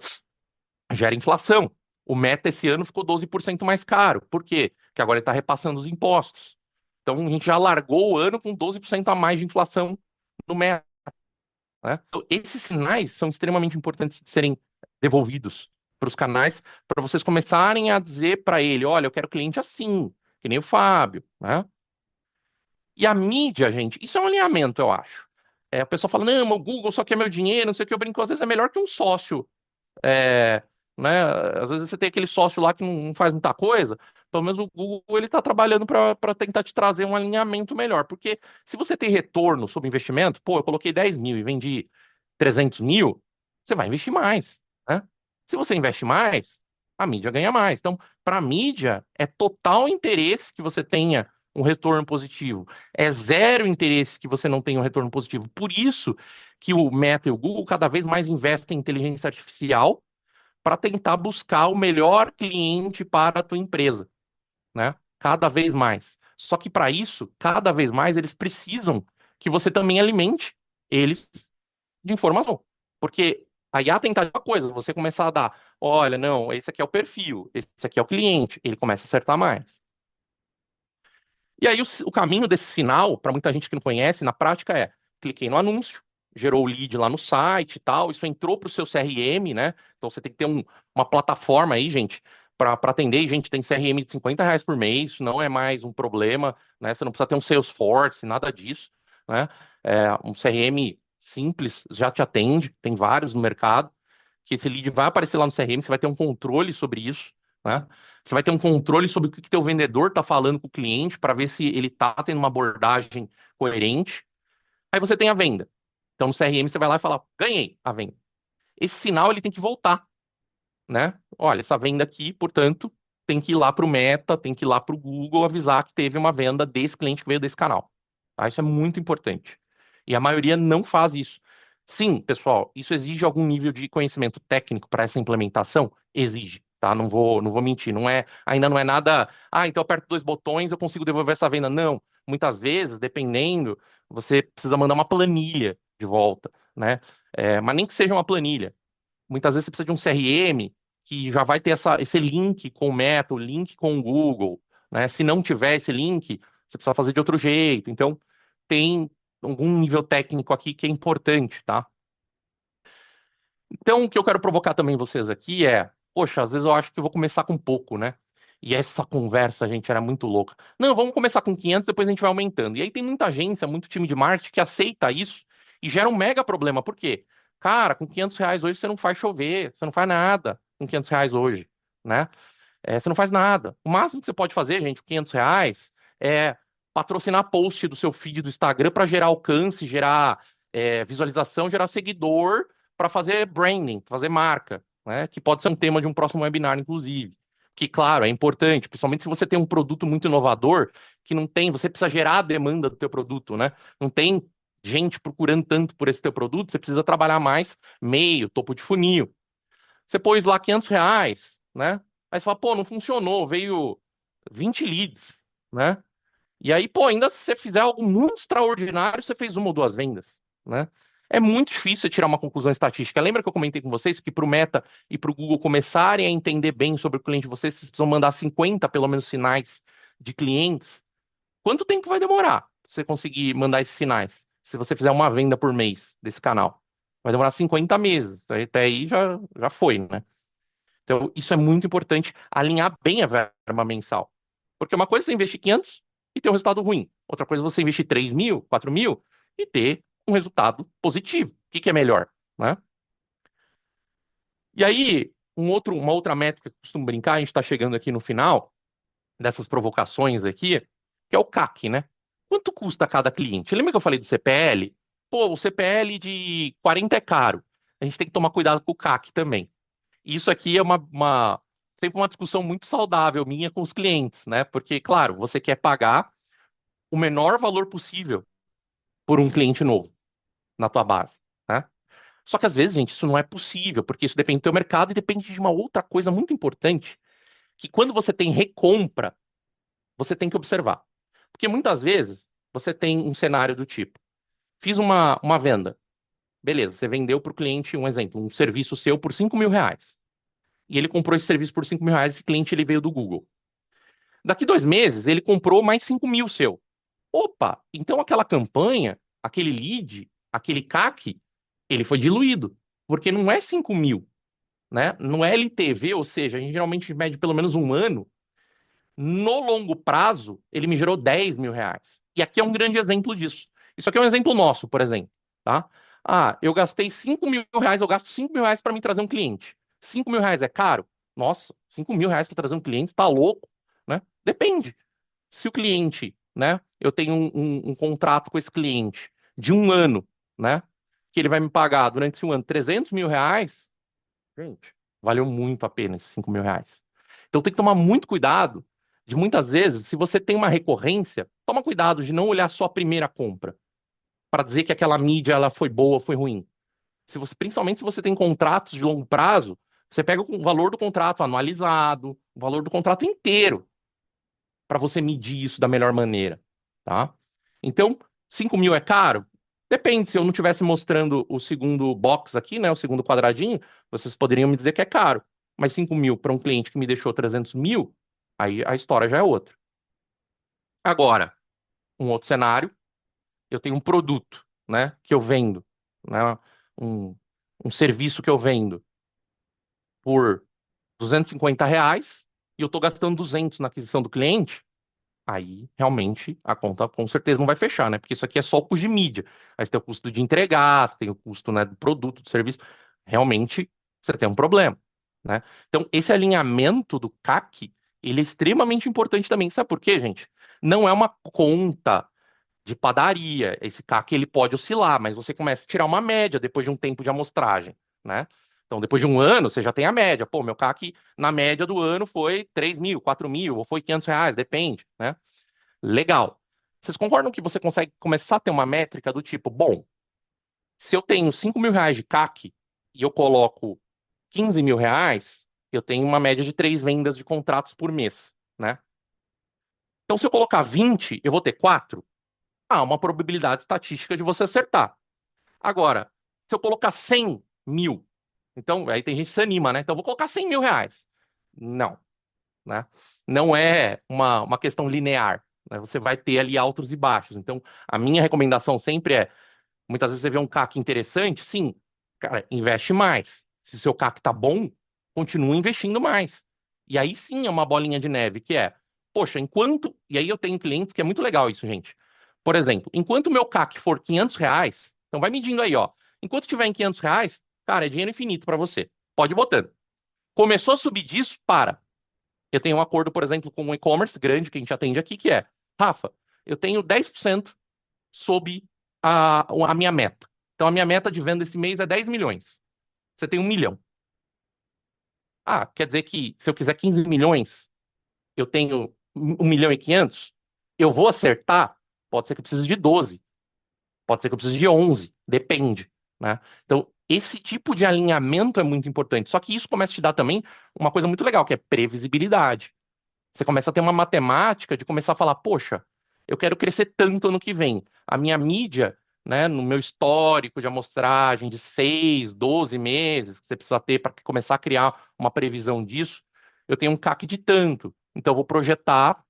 gera inflação. O Meta esse ano ficou 12% mais caro. Por quê? Porque agora ele está repassando os impostos. Então a gente já largou o ano com 12% a mais de inflação no Meta, né? Então, esses sinais são extremamente importantes de serem devolvidos para os canais, para vocês começarem a dizer para ele, olha, eu quero cliente assim, que nem o Fábio, né? E a mídia, gente, isso é um alinhamento, eu acho. A pessoa fala, não, mas o Google só quer meu dinheiro, não sei o que, eu brinco, às vezes é melhor que um sócio, é, né? Às vezes você tem aquele sócio lá que não faz muita coisa, pelo menos o Google ele está trabalhando para tentar te trazer um alinhamento melhor, porque se você tem retorno sobre investimento, pô, eu coloquei 10 mil e vendi 300 mil, você vai investir mais, né? Se você investe mais, a mídia ganha mais. Então, para a mídia, é total interesse que você tenha um retorno positivo. É zero interesse que você não tenha um retorno positivo. Por isso que o Meta e o Google cada vez mais investem em inteligência artificial para tentar buscar o melhor cliente para a tua empresa, né? Cada vez mais. Só que para isso, cada vez mais eles precisam que você também alimente eles de informação. Porque a IA tem uma coisa, você começar a dar, olha, não, esse aqui é o perfil, esse aqui é o cliente, ele começa a acertar mais. E aí o caminho desse sinal, para muita gente que não conhece, na prática cliquei no anúncio, gerou o lead lá no site e tal, isso entrou para o seu CRM, né? Então você tem que ter uma plataforma aí, gente, para atender. E, gente, tem CRM de R$ 50 por mês, isso não é mais um problema, né? Você não precisa ter um Salesforce, nada disso, né? Um CRM simples já te atende, tem vários no mercado, que esse lead vai aparecer lá no CRM, você vai ter um controle sobre isso, né? Você vai ter um controle sobre o que teu vendedor está falando com o cliente para ver se ele está tendo uma abordagem coerente. Aí você tem a venda. Então no CRM você vai lá e fala, ganhei a venda. Esse sinal ele tem que voltar. né? Olha, essa venda aqui, portanto, tem que ir lá para o Meta, tem que ir lá para o Google avisar que teve uma venda desse cliente que veio desse canal. Tá? Isso é muito importante. E a maioria não faz isso. Sim, pessoal, isso exige algum nível de conhecimento técnico para essa implementação? Exige, tá? Não vou mentir. Ainda não é nada. Ah, então eu aperto dois botões, eu consigo devolver essa venda. Não. Muitas vezes, dependendo, você precisa mandar uma planilha de volta, né? Mas nem que seja uma planilha. Muitas vezes você precisa de um CRM que já vai ter esse link com o Meta, o link com o Google, né? Se não tiver esse link, você precisa fazer de outro jeito. Então, tem algum nível técnico aqui que é importante, tá? Então, o que eu quero provocar também vocês aqui é, poxa, às vezes eu acho que eu vou começar com pouco, né? E essa conversa, gente, era muito louca. Não, vamos começar com 500, depois a gente vai aumentando. E aí tem muita agência, muito time de marketing que aceita isso e gera um mega problema. Por quê? Cara, com R$ 500 hoje você não faz chover, você não faz nada com R$ 500 hoje, né? Você não faz nada. O máximo que você pode fazer, gente, com R$ 500 é patrocinar post do seu feed do Instagram para gerar alcance, gerar visualização, gerar seguidor, para fazer branding, fazer marca, né? Que pode ser um tema de um próximo webinar, inclusive. Que, claro, é importante, principalmente se você tem um produto muito inovador, que não tem, você precisa gerar a demanda do teu produto, né? Não tem gente procurando tanto por esse teu produto, você precisa trabalhar mais meio, topo de funil. Você pôs lá R$ 500, né? Aí você fala, pô, não funcionou, veio 20 leads, né? E aí, pô, ainda se você fizer algo muito extraordinário, você fez uma ou duas vendas, né? É muito difícil você tirar uma conclusão estatística. Lembra que eu comentei com vocês que para o Meta e para o Google começarem a entender bem sobre o cliente de vocês, vocês precisam mandar 50, pelo menos, sinais de clientes? Quanto tempo vai demorar pra você conseguir mandar esses sinais? Se você fizer uma venda por mês desse canal, vai demorar 50 meses. Até aí já foi, né? Então, isso é muito importante, alinhar bem a verba mensal. Porque uma coisa é você investir 500 e ter um resultado ruim. Outra coisa é você investir 3 mil, 4 mil e ter um resultado positivo. O que que é melhor, né? E aí, uma outra métrica que eu costumo brincar, a gente está chegando aqui no final dessas provocações aqui, que é o CAC, né? Quanto custa cada cliente? Lembra que eu falei do CPL? Pô, o CPL de 40 é caro. A gente tem que tomar cuidado com o CAC também. Isso aqui é sempre uma discussão muito saudável minha com os clientes, né? Porque, claro, você quer pagar o menor valor possível por um cliente novo na tua base, né? Só que às vezes, gente, isso não é possível, porque isso depende do teu mercado e depende de uma outra coisa muito importante, que quando você tem recompra, você tem que observar. Porque muitas vezes você tem um cenário do tipo, fiz uma venda, beleza, você vendeu para o cliente, um exemplo, um serviço seu por R$ 5.000. E ele comprou esse serviço por R$ 5.000, esse cliente ele veio do Google. Daqui 2 meses, ele comprou mais 5 mil seu. Opa, então aquela campanha, aquele lead, aquele CAC, ele foi diluído. Porque não é 5 mil, né? Não é LTV, ou seja, a gente geralmente mede pelo menos um ano. No longo prazo, ele me gerou R$ 10.000. E aqui é um grande exemplo disso. Isso aqui é um exemplo nosso, por exemplo, tá? Ah, eu gastei R$ 5.000, eu gasto R$ 5.000 para me trazer um cliente. R$ 5.000 é caro? Nossa, R$ 5.000 para trazer um cliente, tá louco, né? Depende. Se o cliente, né? Eu tenho um contrato com esse cliente de um ano, né? Que ele vai me pagar durante esse um ano R$ 300.000, gente, valeu muito a pena esses R$ 5.000. Então tem que tomar muito cuidado de muitas vezes, se você tem uma recorrência, toma cuidado de não olhar só a primeira compra para dizer que aquela mídia ela foi boa ou foi ruim. Se você, principalmente se você tem contratos de longo prazo, você pega o valor do contrato anualizado, o valor do contrato inteiro, para você medir isso da melhor maneira, tá? Então, 5 mil é caro? Depende, se eu não estivesse mostrando o segundo box aqui, né, o segundo quadradinho, vocês poderiam me dizer que é caro. Mas 5 mil para um cliente que me deixou 300 mil, aí a história já é outra. Agora, um outro cenário, eu tenho um produto, né, que eu vendo, né, um, um serviço que eu vendo por R$ 250 e eu estou gastando 200 na aquisição do cliente, aí realmente a conta com certeza não vai fechar, né? Porque isso aqui é só o custo de mídia. Aí você tem o custo de entregar, você tem o custo, né, do produto, do serviço. Realmente você tem um problema, né? Então, esse alinhamento do CAC, ele é extremamente importante também. Sabe por quê, gente? Não é uma conta de padaria. Esse CAC ele pode oscilar, mas você começa a tirar uma média depois de um tempo de amostragem, né? Então, depois de um ano, você já tem a média. Pô, meu CAC na média do ano foi 3 mil, 4 mil, ou foi R$ 500, depende, né? Legal. Vocês concordam que você consegue começar a ter uma métrica do tipo, bom, se eu tenho R$ 5.000 de CAC e eu coloco R$ 15.000, eu tenho uma média de 3 vendas de contratos por mês, né? Então, se eu colocar 20, eu vou ter 4. Ah, uma probabilidade estatística de você acertar. Agora, se eu colocar 100 mil, então, aí tem gente que se anima, né? Então, eu vou colocar R$ 100.000. Não, né? Não é uma questão linear, né? Você vai ter ali altos e baixos. Então, a minha recomendação sempre é, muitas vezes você vê um CAC interessante, sim, cara, investe mais. Se o seu CAC tá bom, continua investindo mais. E aí sim é uma bolinha de neve, que é, poxa, enquanto. E aí eu tenho clientes que é muito legal isso, gente. Por exemplo, enquanto o meu CAC for R$ 500, então vai medindo aí, ó. Enquanto tiver em R$ 500, cara, é dinheiro infinito para você. Pode ir botando. Começou a subir disso, para. Eu tenho um acordo, por exemplo, com um e-commerce grande que a gente atende aqui, que é, Rafa, eu tenho 10% sob a minha meta. Então, a minha meta de venda esse mês é 10 milhões. Você tem 1 milhão. Ah, quer dizer que se eu quiser 15 milhões, eu tenho 1.500.000? Eu vou acertar? Pode ser que eu precise de 12. Pode ser que eu precise de 11. Depende, né? Então, esse tipo de alinhamento é muito importante. Só que isso começa a te dar também uma coisa muito legal, que é previsibilidade. Você começa a ter uma matemática de começar a falar, poxa, eu quero crescer tanto ano que vem. A minha mídia, né, no meu histórico de amostragem de 6, 12 meses, que você precisa ter para começar a criar uma previsão disso, eu tenho um CAC de tanto. Então, eu vou projetar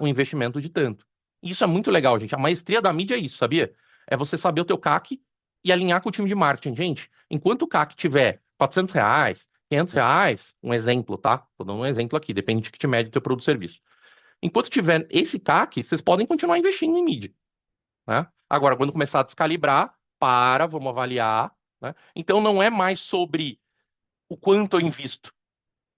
um investimento de tanto. Isso é muito legal, gente. A maestria da mídia é isso, sabia? É você saber o teu CAC e alinhar com o time de marketing. Gente, enquanto o CAC tiver R$ 400, R$ 500, um exemplo, tá? Tô dando um exemplo aqui, depende de que te mede o teu produto ou serviço. Enquanto tiver esse CAC, vocês podem continuar investindo em mídia, né? Agora, quando começar a descalibrar, vamos avaliar, né? Então, não é mais sobre o quanto eu invisto,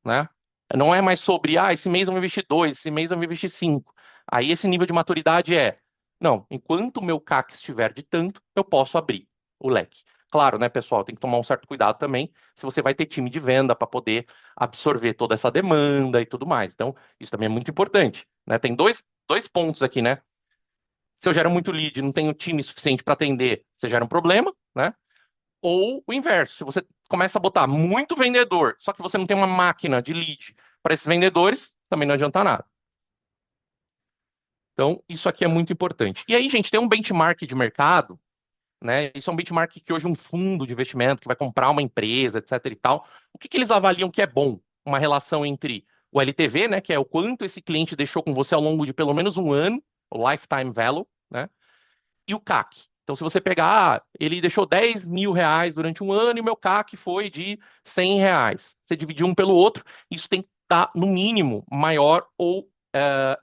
né? Não é mais sobre, esse mês eu vou investir 2, esse mês eu vou investir 5. Aí esse nível de maturidade é, não, enquanto o meu CAC estiver de tanto, eu posso abrir o leque. Claro, né, pessoal, tem que tomar um certo cuidado também, se você vai ter time de venda para poder absorver toda essa demanda e tudo mais. Então, isso também é muito importante, né? Tem dois pontos aqui, né? Se eu gero muito lead e não tenho time suficiente para atender, você gera um problema, né? Ou o inverso, se você começa a botar muito vendedor, só que você não tem uma máquina de lead para esses vendedores, também não adianta nada. Então, isso aqui é muito importante. E aí, gente, tem um benchmark de mercado, né? Isso é um benchmark que hoje um fundo de investimento que vai comprar uma empresa, etc e tal, o que que eles avaliam que é bom? Uma relação entre o LTV, né, que é o quanto esse cliente deixou com você ao longo de pelo menos um ano, o lifetime value, né? E o CAC. Então, se você pegar, ele deixou R$ 10.000 durante um ano e o meu CAC foi de R$ 100. Você dividir um pelo outro, isso tem que estar, no mínimo, maior ou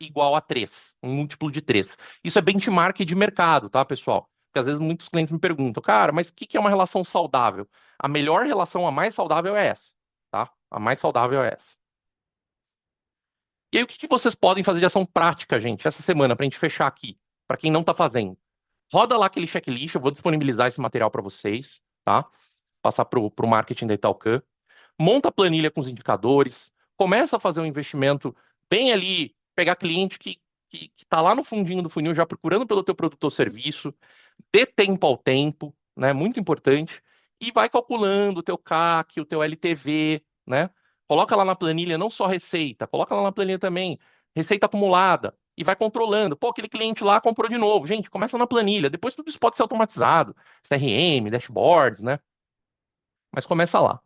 igual a 3, um múltiplo de 3. Isso é benchmark de mercado, tá, pessoal? Porque às vezes muitos clientes me perguntam, cara, mas o que que é uma relação saudável? A melhor relação, a mais saudável é essa, tá? A mais saudável é essa. E aí, o que que vocês podem fazer de ação prática, gente, essa semana, para a gente fechar aqui, para quem não está fazendo? Roda lá aquele checklist, eu vou disponibilizar esse material para vocês, tá? Passar para o marketing da Italcan. Monta a planilha com os indicadores, começa a fazer um investimento bem ali, pegar cliente que está lá no fundinho do funil já procurando pelo teu produto ou serviço, dê tempo ao tempo, né? Muito importante, e vai calculando o teu CAC, o teu LTV, né? Coloca lá na planilha não só receita, coloca lá na planilha também receita acumulada e vai controlando. Pô, aquele cliente lá comprou de novo. Gente, começa na planilha, depois tudo isso pode ser automatizado, CRM, dashboards, né? Mas começa lá.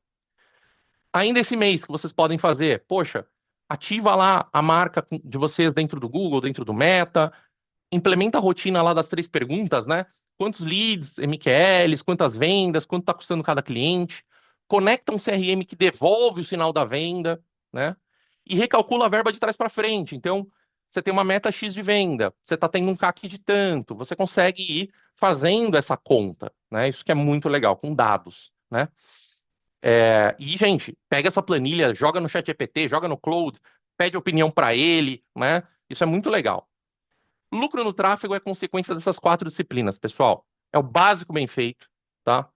Ainda esse mês que vocês podem fazer, poxa, ativa lá a marca de vocês dentro do Google, dentro do Meta, implementa a rotina lá das 3 perguntas, né? Quantos leads, MQLs, quantas vendas, quanto está custando cada cliente. Conecta um CRM que devolve o sinal da venda, né? E recalcula a verba de trás para frente. Então, você tem uma meta X de venda, você está tendo um CAC de tanto, você consegue ir fazendo essa conta, né? Isso que é muito legal, com dados, né? E, gente, pega essa planilha, joga no ChatGPT, joga no Claude, pede opinião para ele, né? Isso é muito legal. Lucro no tráfego é consequência dessas 4 disciplinas, pessoal. É o básico bem feito, tá?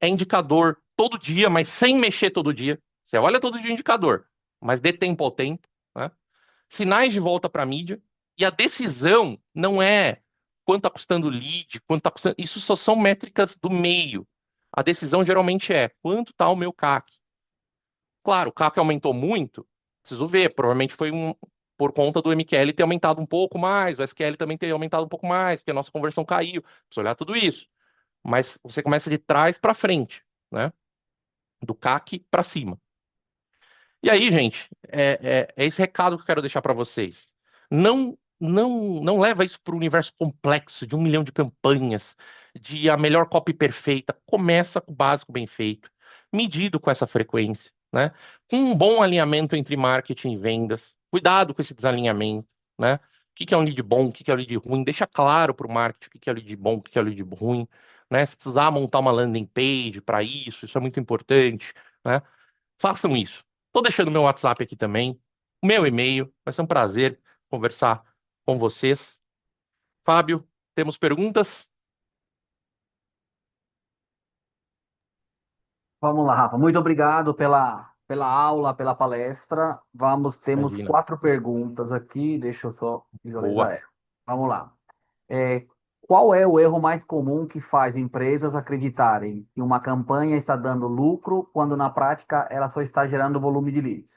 É indicador todo dia, mas sem mexer todo dia. Você olha todo dia o indicador, mas dê tempo ao tempo, né? Sinais de volta para a mídia. E a decisão não é quanto está custando o lead, quanto está custando. Isso só são métricas do meio. A decisão geralmente é quanto está o meu CAC. Claro, o CAC aumentou muito, preciso ver. Provavelmente foi por conta do MQL ter aumentado um pouco mais, o SQL também ter aumentado um pouco mais, porque a nossa conversão caiu. Precisa olhar tudo isso. Mas você começa de trás para frente, né? Do CAC para cima. E aí, gente, é esse recado que eu quero deixar para vocês. Não leva isso para o universo complexo de 1 milhão de campanhas, de a melhor copy perfeita. Começa com o básico bem feito, medido com essa frequência, né? Com um bom alinhamento entre marketing e vendas. Cuidado com esse desalinhamento, né? O que que é um lead bom, o que que é um lead ruim. Deixa claro para o marketing o que que é lead bom, o que que é lead ruim, né? Se precisar montar uma landing page para isso é muito importante, né? Façam isso. Estou deixando meu WhatsApp aqui também, o meu e-mail. Vai ser um prazer conversar com vocês. Fábio, temos perguntas? Vamos lá, Rafa. Muito obrigado pela aula, pela palestra. Temos Imagina. 4 perguntas aqui. Deixa eu só visualizar Boa. ela. Vamos lá. É, qual é o erro mais comum que faz empresas acreditarem que uma campanha está dando lucro quando na prática ela só está gerando volume de leads?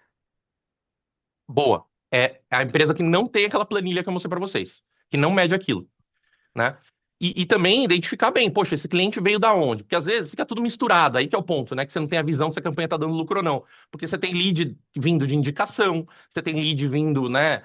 Boa. É a empresa que não tem aquela planilha que eu mostrei para vocês, que não mede aquilo, né? E também identificar bem, poxa, esse cliente veio da onde? Porque às vezes fica tudo misturado, aí que é o ponto, né? Que você não tem a visão se a campanha está dando lucro ou não. Porque você tem lead vindo de indicação, você tem lead vindo, né,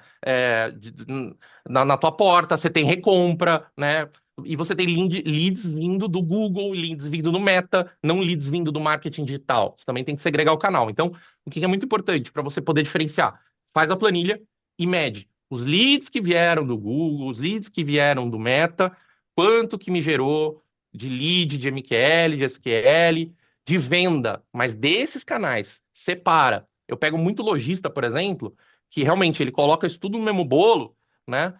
na tua porta, você tem recompra, né? E você tem leads vindo do Google, leads vindo do Meta, não leads vindo do marketing digital. Você também tem que segregar o canal. Então, o que é muito importante para você poder diferenciar? Faz a planilha e mede os leads que vieram do Google, os leads que vieram do Meta, quanto que me gerou de lead, de MQL, de SQL, de venda. Mas desses canais, separa. Eu pego muito lojista, por exemplo, que realmente ele coloca isso tudo no mesmo bolo, né?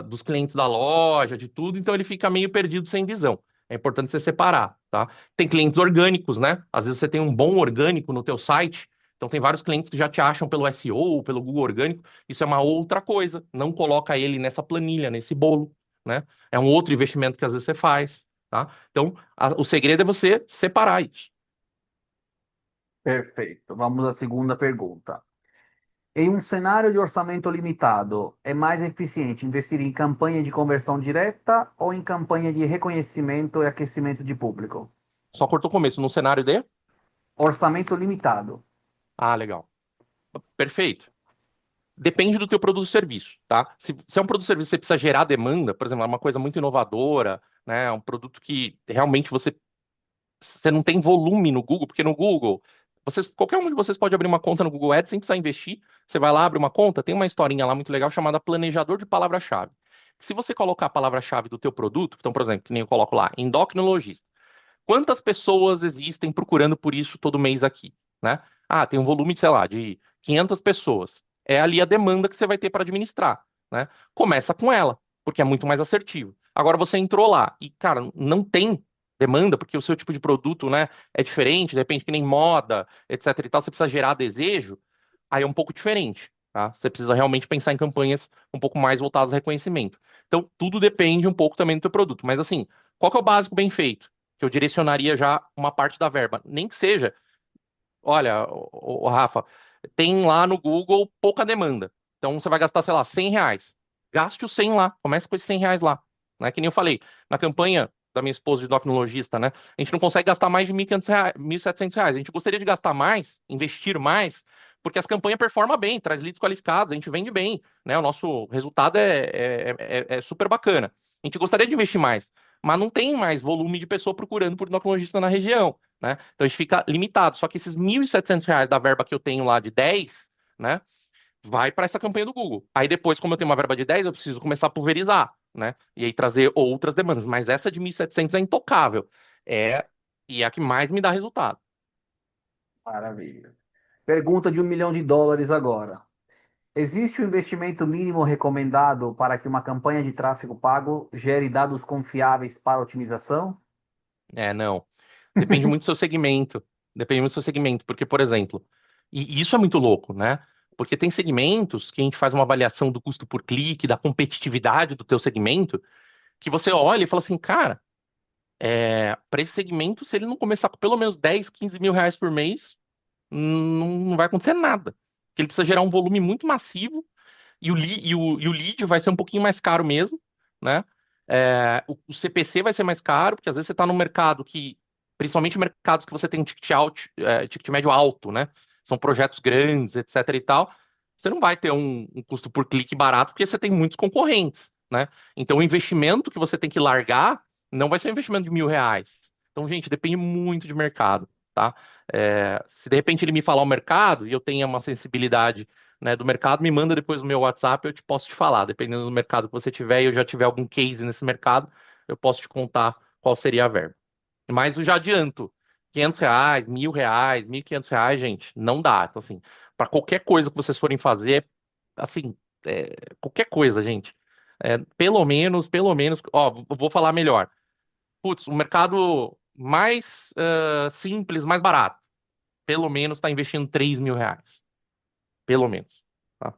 Dos clientes da loja, de tudo, então ele fica meio perdido sem visão. É importante você separar, tá? Tem clientes orgânicos, né? Às vezes você tem um bom orgânico no teu site, então tem vários clientes que já te acham pelo SEO, pelo Google Orgânico. Isso é uma outra coisa. Não coloca ele nessa planilha, nesse bolo, né? É um outro investimento que às vezes você faz, tá? Então, o segredo é você separar isso. Perfeito. Vamos à segunda pergunta. Em um cenário de orçamento limitado, é mais eficiente investir em campanha de conversão direta ou em campanha de reconhecimento e aquecimento de público? Só cortou o começo. No cenário de? Orçamento limitado. Ah, legal. Perfeito. Depende do teu produto ou serviço, tá? Se é um produto ou serviço que você precisa gerar demanda, por exemplo, é uma coisa muito inovadora, né? É um produto que realmente você não tem volume no Google, porque no Google, qualquer um de vocês pode abrir uma conta no Google Ads sem precisar investir. Você vai lá, abre uma conta, tem uma historinha lá muito legal chamada planejador de palavra-chave. Se você colocar a palavra-chave do teu produto, então, por exemplo, que nem eu coloco lá, endocrinologista. Quantas pessoas existem procurando por isso todo mês aqui, né? Ah, tem um volume, sei lá, de 500 pessoas. É ali a demanda que você vai ter para administrar, né? Começa com ela, porque é muito mais assertivo. Agora você entrou lá e, cara, não tem demanda, porque o seu tipo de produto, né, é diferente, de repente que nem moda, etc e tal, você precisa gerar desejo, aí é um pouco diferente, tá? Você precisa realmente pensar em campanhas um pouco mais voltadas a reconhecimento. Então, tudo depende um pouco também do teu produto. Mas assim, qual que é o básico bem feito? Que eu direcionaria já uma parte da verba. Nem que seja, olha, Rafa, tem lá no Google pouca demanda. Então você vai gastar, sei lá, R$ 100. Gaste os 100 lá, comece com esses R$ 100 lá. Né? Que nem eu falei, na campanha da minha esposa de endocrinologista, né? A gente não consegue gastar mais de R$ 1.500, R$ 1.700. A gente gostaria de gastar mais, investir mais, porque as campanhas performam bem, traz leads qualificados, a gente vende bem, né? O nosso resultado é super bacana. A gente gostaria de investir mais, mas não tem mais volume de pessoa procurando por endocrinologista na região, né? Então a gente fica limitado. Só que esses R$ 1.700 da verba que eu tenho lá de 10, né? Vai para essa campanha do Google. Aí depois, como eu tenho uma verba de 10, eu preciso começar a pulverizar, né? E aí trazer outras demandas. Mas essa de 1.700 é intocável. É, e é a que mais me dá resultado. Maravilha. Pergunta de US$ 1 milhão agora. Existe um investimento mínimo recomendado para que uma campanha de tráfego pago gere dados confiáveis para otimização? É, não. Depende muito do seu segmento. Depende muito do seu segmento, porque, por exemplo, e isso é muito louco, né? Porque tem segmentos que a gente faz uma avaliação do custo por clique, da competitividade do teu segmento, que você olha e fala assim, cara, para esse segmento, se ele não começar com pelo menos 10, 15 mil reais por mês, não vai acontecer nada. Porque ele precisa gerar um volume muito massivo e o lead vai ser um pouquinho mais caro mesmo, né? O CPC vai ser mais caro, porque às vezes você está no mercado que, principalmente mercados que você tem um ticket médio alto, né? São projetos grandes, etc e tal. Você não vai ter um custo por clique barato, porque você tem muitos concorrentes, né? Então o investimento que você tem que largar não vai ser um investimento de R$ 1.000. Então, gente, depende muito de mercado, tá? Se de repente ele me falar o mercado e eu tenha uma sensibilidade, né, do mercado, me manda depois no meu WhatsApp, eu te posso te falar, dependendo do mercado que você tiver, e eu já tiver algum case nesse mercado, eu posso te contar qual seria a verba. Mas eu já adianto, R$ 500, R$ 1.000, R$ 1.500, gente, não dá. Então, assim, para qualquer coisa que vocês forem fazer, assim, qualquer coisa, gente, pelo menos, ó, eu vou falar melhor. Putz, o mercado mais simples, mais barato, pelo menos está investindo R$ 3.000, pelo menos, tá?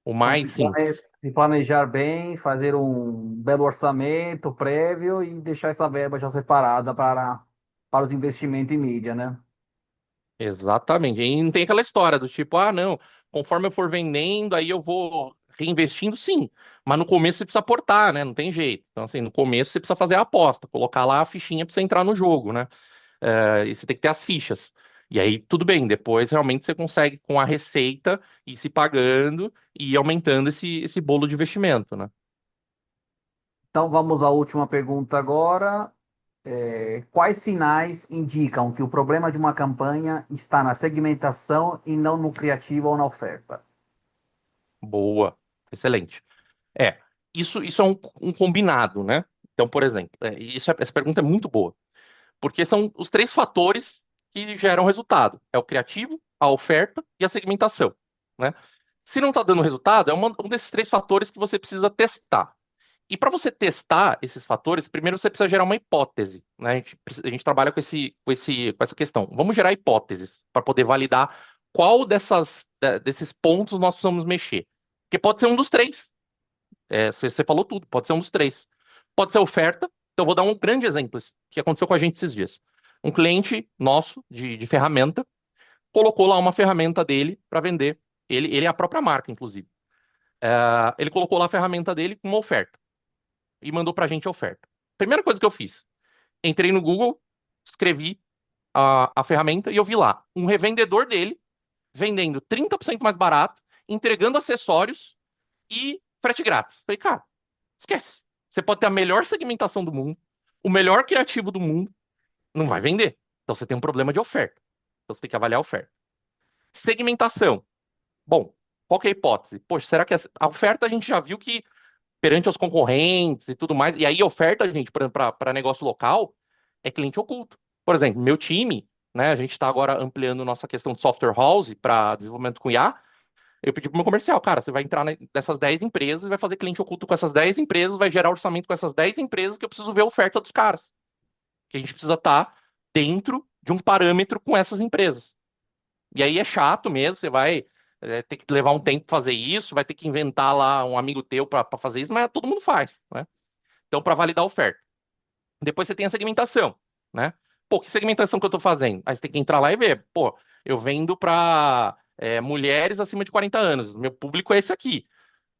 O Então, mais simples. se planejar bem, fazer um belo orçamento prévio e deixar essa verba já separada para os investimentos em mídia, né? Exatamente. E não tem aquela história do tipo, ah, não, conforme eu for vendendo, aí eu vou reinvestindo, sim. Mas no começo você precisa aportar, né? Não tem jeito. Então, assim, no começo você precisa fazer a aposta, colocar lá a fichinha para você entrar no jogo, né? E você tem que ter as fichas. E aí, tudo bem, depois realmente você consegue, com a receita, ir se pagando e ir aumentando esse bolo de investimento, né? Então, vamos à última pergunta agora. Quais sinais indicam que o problema de uma campanha está na segmentação e não no criativo ou na oferta? Boa, excelente. É, isso é um combinado, né? Então, por exemplo, essa pergunta é muito boa. Porque são os três fatores que geram resultado. É o criativo, a oferta e a segmentação, né? Se não está dando resultado, um desses três fatores que você precisa testar. E para você testar esses fatores, primeiro você precisa gerar uma hipótese, né? A gente trabalha com essa questão. Vamos gerar hipóteses para poder validar qual desses pontos nós precisamos mexer. Porque pode ser um dos três. Você falou tudo, pode ser um dos três. Pode ser oferta. Então, eu vou dar um grande exemplo que aconteceu com a gente esses dias. Um cliente nosso de ferramenta colocou lá uma ferramenta dele para vender. Ele é a própria marca, inclusive. Ele colocou lá a ferramenta dele com uma oferta e mandou para a gente a oferta. Primeira coisa que eu fiz, entrei no Google, escrevi a ferramenta e eu vi lá um revendedor dele vendendo 30% mais barato, entregando acessórios e frete grátis. Falei, cara, esquece. Você pode ter a melhor segmentação do mundo, o melhor criativo do mundo, não vai vender. Então você tem um problema de oferta. Então você tem que avaliar a oferta. Segmentação. Bom, qual que é a hipótese? Poxa, será que a oferta a gente já viu que perante os concorrentes e tudo mais, e aí a oferta, gente, para negócio local é cliente oculto. Por exemplo, meu time, né, a gente está agora ampliando nossa questão de software house para desenvolvimento com IA. Eu pedi pro meu comercial, cara, você vai entrar nessas 10 empresas, vai fazer cliente oculto com essas 10 empresas, vai gerar orçamento com essas 10 empresas que eu preciso ver a oferta dos caras. Que a gente precisa estar dentro de um parâmetro com essas empresas. E aí é chato mesmo, você vai ter que levar um tempo para fazer isso, vai ter que inventar lá um amigo teu para fazer isso, mas todo mundo faz, né? Então, para validar a oferta. Depois você tem a segmentação, né? Pô, que segmentação que eu estou fazendo? Aí você tem que entrar lá e ver, pô, eu vendo para mulheres acima de 40 anos, meu público é esse aqui.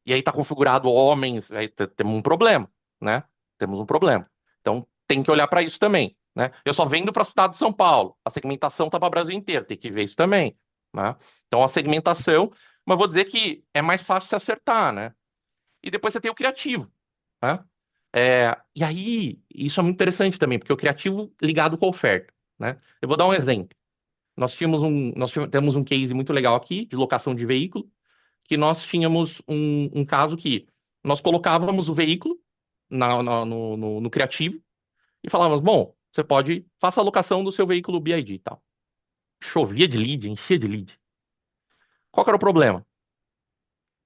E aí está configurado homens, aí temos um problema, né? Temos um problema. Então tem que olhar para isso também, né? Eu só vendo para a cidade de São Paulo, a segmentação está para o Brasil inteiro, tem que ver isso também, né? Então a segmentação, mas vou dizer que é mais fácil se acertar, né? E depois você tem o criativo, né? E aí, isso é muito interessante também, porque o criativo ligado com a oferta, né? Eu vou dar um exemplo. Temos um case muito legal aqui de locação de veículo, que nós tínhamos um caso que nós colocávamos o veículo no criativo e falávamos, bom, você pode, faça a locação do seu veículo BID e tal. Chovia de lead, enchia de lead. Qual que era o problema?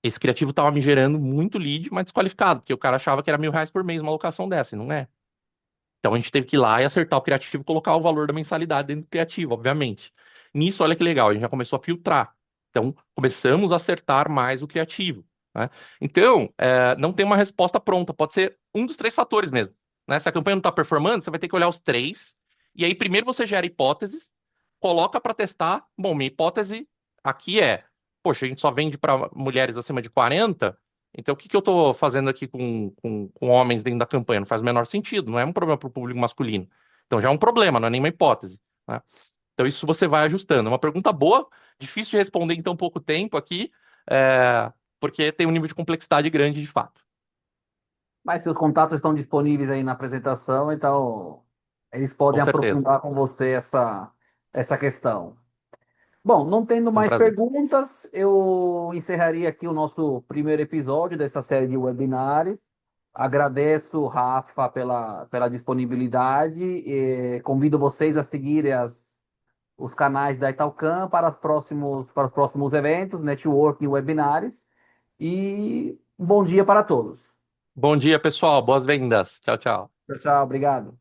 Esse criativo estava me gerando muito lead, mas desqualificado, porque o cara achava que era R$ 1.000 por mês uma locação dessa, e não é. Então a gente teve que ir lá e acertar o criativo, colocar o valor da mensalidade dentro do criativo, obviamente. Nisso, olha que legal, a gente já começou a filtrar. Então começamos a acertar mais o criativo, né? Então, não tem uma resposta pronta, pode ser um dos três fatores mesmo, né? Se a campanha não está performando, você vai ter que olhar os três, e aí primeiro você gera hipóteses, coloca para testar. Bom, minha hipótese aqui é, poxa, a gente só vende para mulheres acima de 40. Então, o que que eu estou fazendo aqui com homens dentro da campanha? Não faz o menor sentido, não é um problema para o público masculino. Então, já é um problema, não é nenhuma hipótese, né? Então, isso você vai ajustando. É uma pergunta boa, difícil de responder em tão pouco tempo aqui, porque tem um nível de complexidade grande de fato. Mas seus contatos estão disponíveis aí na apresentação, então eles Com podem certeza. aprofundar com você essa questão. Bom, não tendo É um mais prazer. perguntas, eu encerraria aqui o nosso primeiro episódio dessa série de webinários. Agradeço, Rafa, pela disponibilidade e convido vocês a seguirem os canais da Italcam para os próximos eventos, networking e webinários. E um bom dia para todos. Bom dia, pessoal. Boas vendas. Tchau, tchau. Tchau, tchau, obrigado.